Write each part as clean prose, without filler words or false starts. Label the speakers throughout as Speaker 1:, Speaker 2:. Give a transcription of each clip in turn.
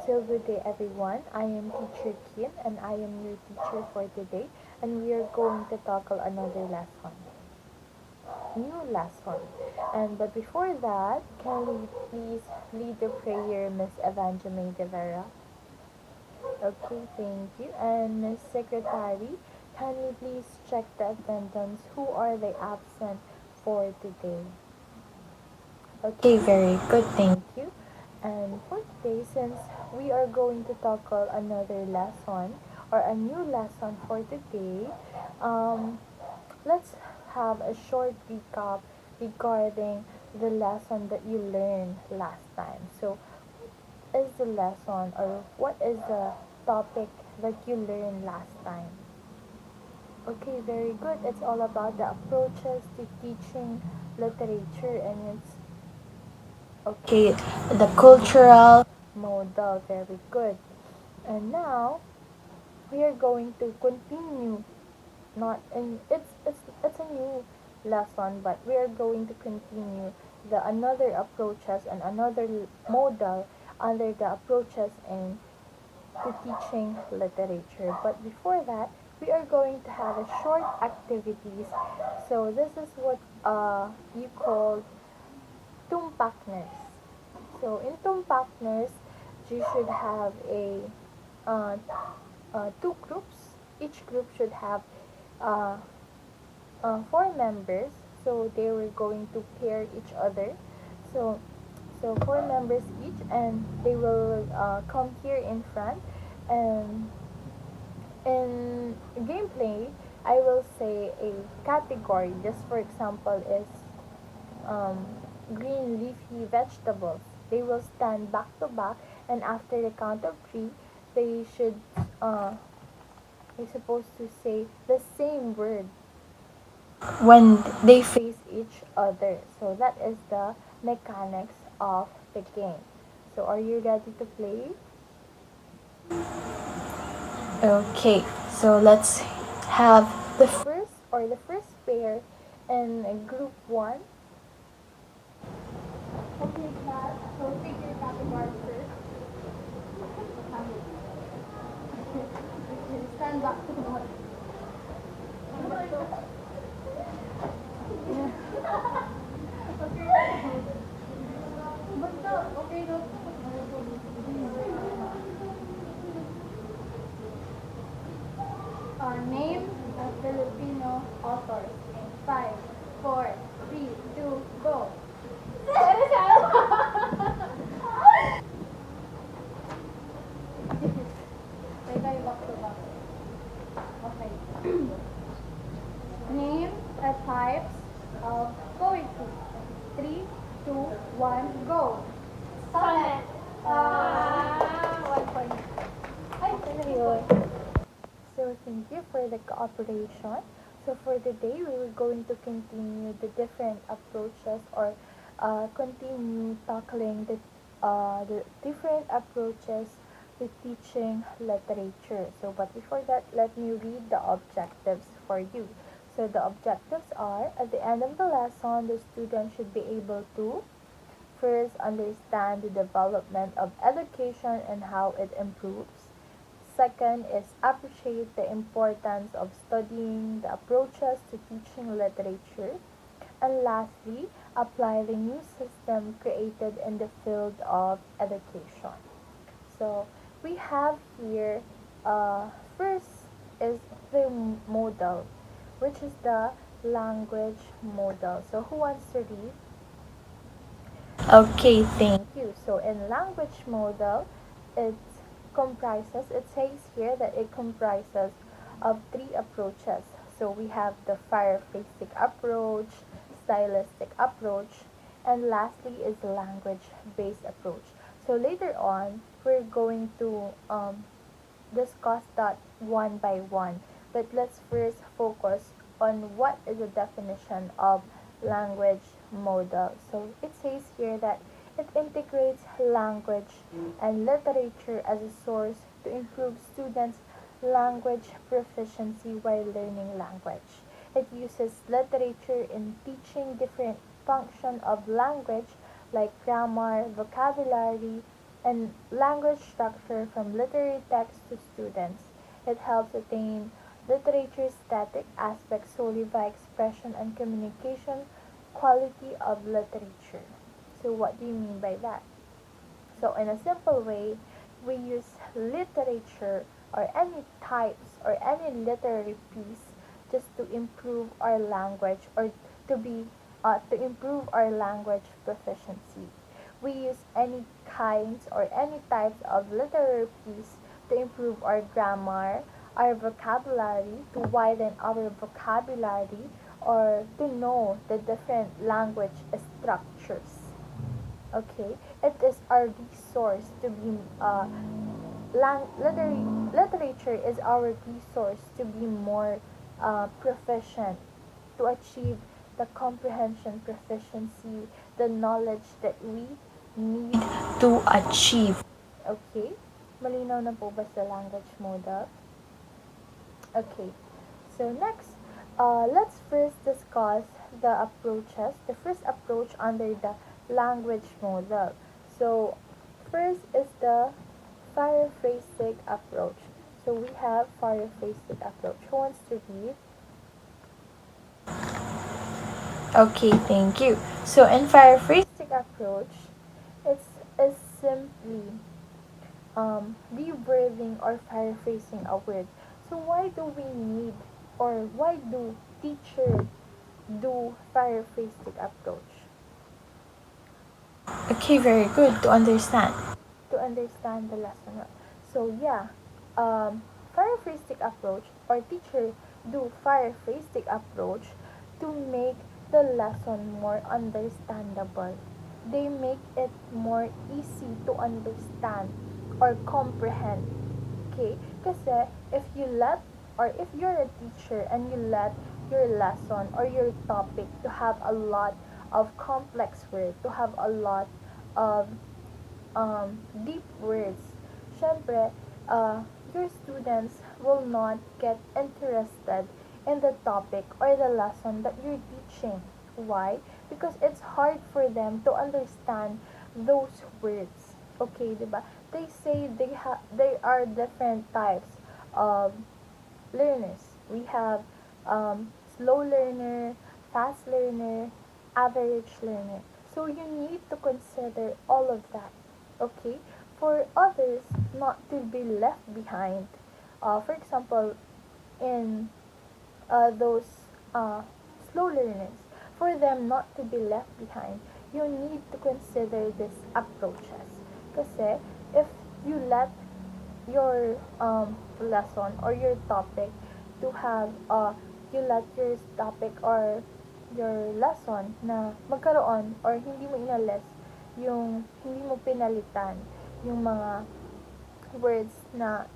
Speaker 1: So good day everyone. I am teacher Kim and I am your teacher for today and we are going to tackle another lesson. New lesson. And but before that, can we please lead the prayer, Miss Evangeline Rivera? Okay, thank you. And Miss Secretary, can you please check the attendance? Who are they absent for today? Okay, very good, thank you. And for today, since we are going to tackle another lesson or a new lesson for today, um, let's have a short recap regarding the lesson that you learned last time. So, what is the lesson or what is the topic that you learned last time? Okay, very good. It's all about the approaches to teaching literature and its okay, the cultural model. Very good. And now we are going to continue. Not and it's a new lesson, but we are going to continue the another approaches and another model under the approaches in to teaching literature. But before that, we are going to have a short activities. So this is what you call tumpakness. So in tumpakness, you should have a uh, two groups. Each group should have uh, four members. So they were going to pair each other. So four members each, and they will come here in front. And in gameplay, I will say a category. Just for example, is um, green leafy vegetables. They will stand back to back, and after the count of three, they should they're supposed to say the same word when they face each other. So that is the mechanics of the game. So are you ready to play? Okay, so let's have the first pair in group one. Okay, class. So pick your category first. Stand back to the wall. Okay, no. Name of Filipino authors. In 5, 4, 3, 2, go. May tayo back to back. Okay. Name the types of poetry. 3, 2, 1, go. Sonnet. 1 point. Ay, yun. So thank you for the cooperation. So for today, we were going to continue the different approaches or continue tackling the different approaches to teaching literature. So but before that, let me read the objectives for you. So the objectives are, at the end of the lesson, the student should be able to first understand the development of education and how it improves. Second is appreciate the importance of studying the approaches to teaching literature. And lastly, apply the new system created in the field of education. So we have here first is the model, which is the language model. So who wants to read? Okay, thank you. So in language model, it says here that it comprises of three approaches. So we have the paraphrastic approach, stylistic approach, and lastly is the language-based approach. So later on, we're going to discuss that one by one. But let's first focus on what is the definition of language model. So it says here that it integrates language and literature as a source to improve students' language proficiency while learning language. It uses literature in teaching different functions of language like grammar, vocabulary, and language structure from literary text to students. It helps attain literature's static aspects solely by expression and communication quality of literature. So what do you mean by that? So in a simple way, we use literature or any types or any literary piece just to improve our language or to improve our language proficiency. We use any kinds or any types of literary piece to improve our grammar, our vocabulary, to widen our vocabulary, or to know the different language structures. Okay, it is our resource to be literature is our resource to be more proficient, to achieve the comprehension proficiency, the knowledge that we need to achieve. Okay, malinaw na po ba sa language model? Okay, so next, let's first discuss the approaches, the first approach under the language model. So, first is the paraphrastic approach. So, we have paraphrastic approach. Who wants to read? Okay, thank you. So, in paraphrastic approach, it's is simply rewording or paraphrasing a word. So why do we need or why do teachers do paraphrastic approach? Okay, very good to understand. To understand the lesson. So yeah, paraphrastic approach or teacher do paraphrastic approach to make the lesson more understandable. They make it more easy to understand or comprehend. Okay? Kasi if you let or if you're a teacher and you let your lesson or your topic to have a lot of complex words, to have a lot of deep words, syempre, your students will not get interested in the topic or the lesson that you're teaching. Why? Because it's hard for them to understand those words. Okay, diba? They say they are different types of learners. We have slow learner, fast learner, average learner. So you need to consider all of that. Okay, for others not to be left behind. For example, in those uh, slow learners, for them not to be left behind, you need to consider these approaches. Kasi if you let your lesson or your topic to have you let your topic or your lesson na magkaroon or hindi mo inalis yung hindi mo pinalitan yung mga words na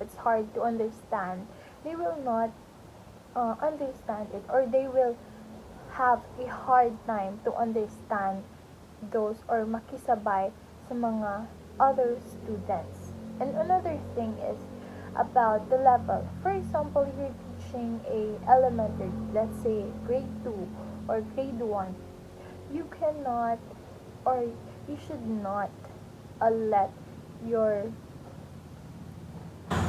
Speaker 1: it's hard to understand, they will not understand it or they will have a hard time to understand those or makisabay sa mga other students. And another thing is about the level. For example, you're teaching a elementary, let's say grade 2 or grade 1. You cannot or you should not let your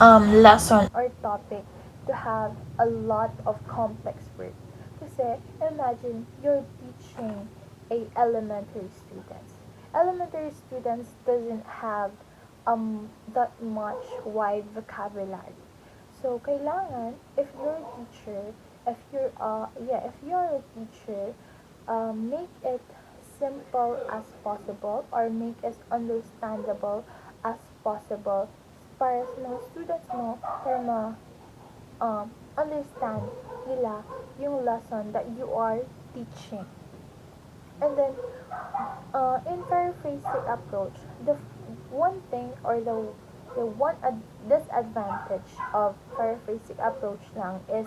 Speaker 1: lesson or topic to have a lot of complex words. Kasi imagine you're teaching a elementary students. Elementary students doesn't have that much wide vocabulary. So kailangan if you're a teacher, if you're a teacher, make it simple as possible or make it understandable as possible para sa mga students mo para understand nila yung lesson that you are teaching. And then, in paraphrastic approach, the one thing or the one disadvantage of paraphrastic approach lang is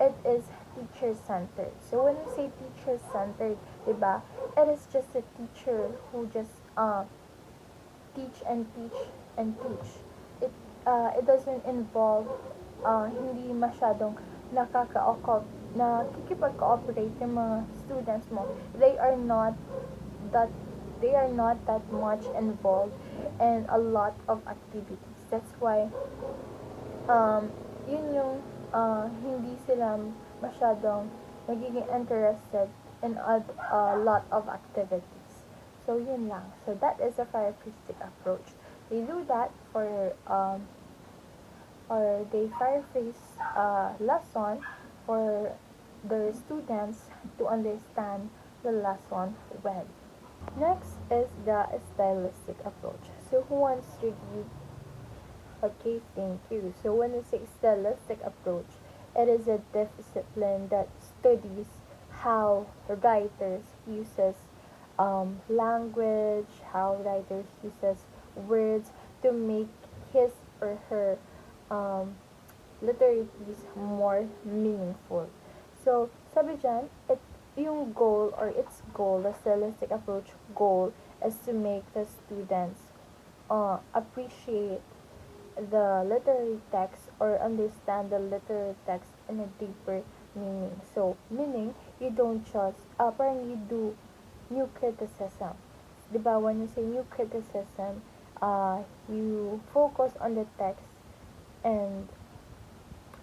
Speaker 1: it is teacher-centered. So when we say teacher-centered, diba, it is just a teacher who just teach and teach and teach. It doesn't involve hindi masyadong nakikipag-cooperate yung mga students mo. They are not that They are not that much involved in a lot of activities. That's why um, yun yung hindi sila masyadong nagiging interested in a lot of activities. So, yun lang. So, that is a therapeutic approach. They do that for, or they paraphrase lesson for the students to understand the lesson well. Next is the stylistic approach. So, who wants to read? Okay, thank you. So when we say stylistic approach, it is a discipline that studies how writers uses language, how writers uses words to make his or her um, literary piece more meaningful. So, sabi dyan, yung goal or its goal, the stylistic approach goal is to make the students appreciate the literary text or understand the literary text in a deeper meaning. So, meaning, you don't just, parang you do new criticism. Diba, when you say new criticism, you focus on the text and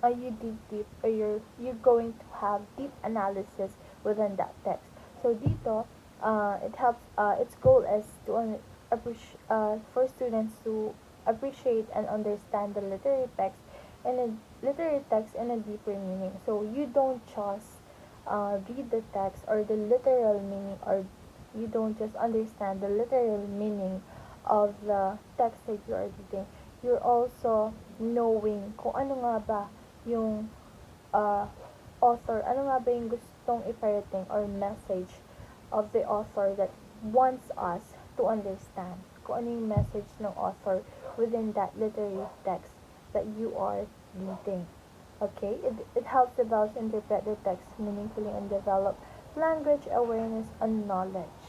Speaker 1: you dig deep or you're going to have deep analysis within that text. So dito, it helps. Its goal is to for students to appreciate and understand the literary text in a deeper meaning. So you don't just read the text or the literal meaning, or you don't just understand the literal meaning of the text that you are reading. You're also knowing kung ano nga ba yung author, ano nga ba yung gustong iparating or message of the author that wants us to understand. Kung ano yung message ng author within that literary text that you are reading. Okay, it helps develop interpret the text meaningfully and develop language awareness and knowledge.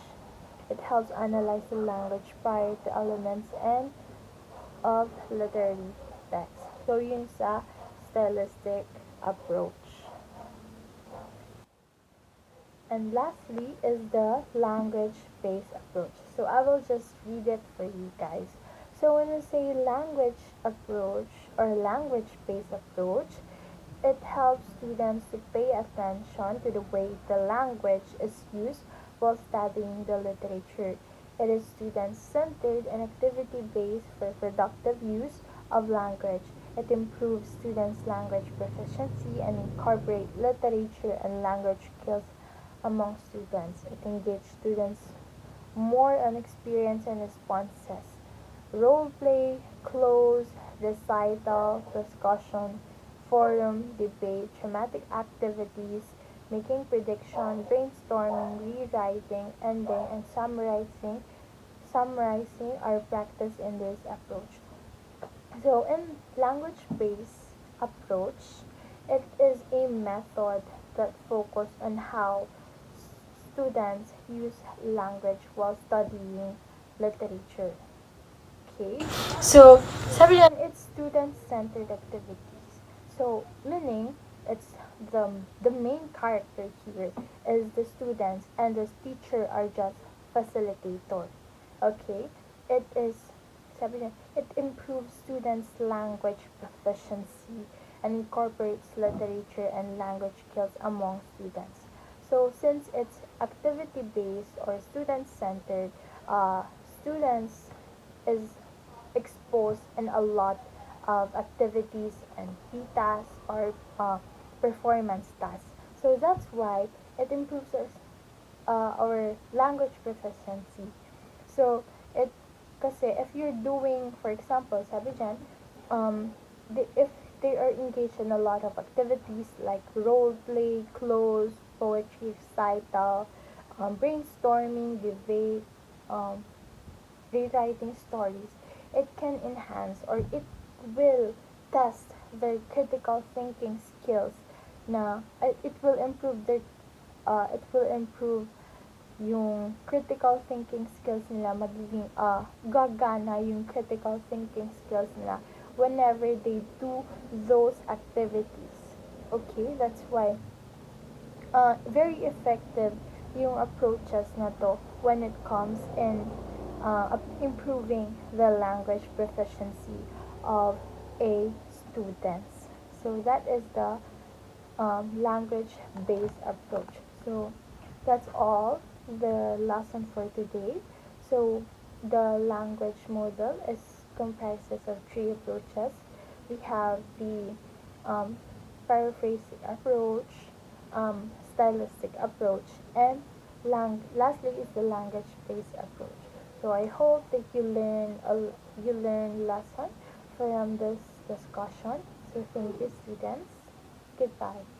Speaker 1: It helps analyze the language prior to elements and of literary text. So, yun sa stylistic approach. And lastly is the language-based approach. So, I will just read it for you guys. So, when we say language approach or language-based approach, it helps students to pay attention to the way the language is used while studying the literature. It is student-centered and activity-based for productive use of language. It improves students' language proficiency and incorporates literature and language skills among students. It engages students more on experience and responses. Role play, close, recital, discussion, forum, debate, thematic activities, making prediction, brainstorming, rewriting, ending, and summarizing are practiced in this approach. So in language-based approach, it is a method that focuses on how students use language while studying literature. Okay? So, sabi yan, it's student-centered activities. So, meaning, it's the main character here is the students and the teacher are just facilitator. Okay? It is, sabi niya, it improves students' language proficiency and incorporates literature and language skills among students. So, since it's activity-based or student-centered, students is exposed in a lot of activities and key tasks or performance tasks. So that's why it improves our language proficiency. So it kasi if you're doing, for example, sabi dyan, if they are engaged in a lot of activities like role play, close, poetry recital, brainstorming, debate, rewriting stories, it can enhance or it will test their critical thinking skills na it will improve yung critical thinking skills nila, magiging gagana yung critical thinking skills nila whenever they do those activities. Okay, that's why very effective yung approaches na to when it comes in improving the language proficiency of a students. So that is the language-based approach. So that's all the lesson for today. So the language model is comprises of three approaches. We have the um, paraphrasing approach, stylistic approach, and lastly is the language-based approach. So I hope that you learn lesson from this discussion. So thank you, students. Goodbye.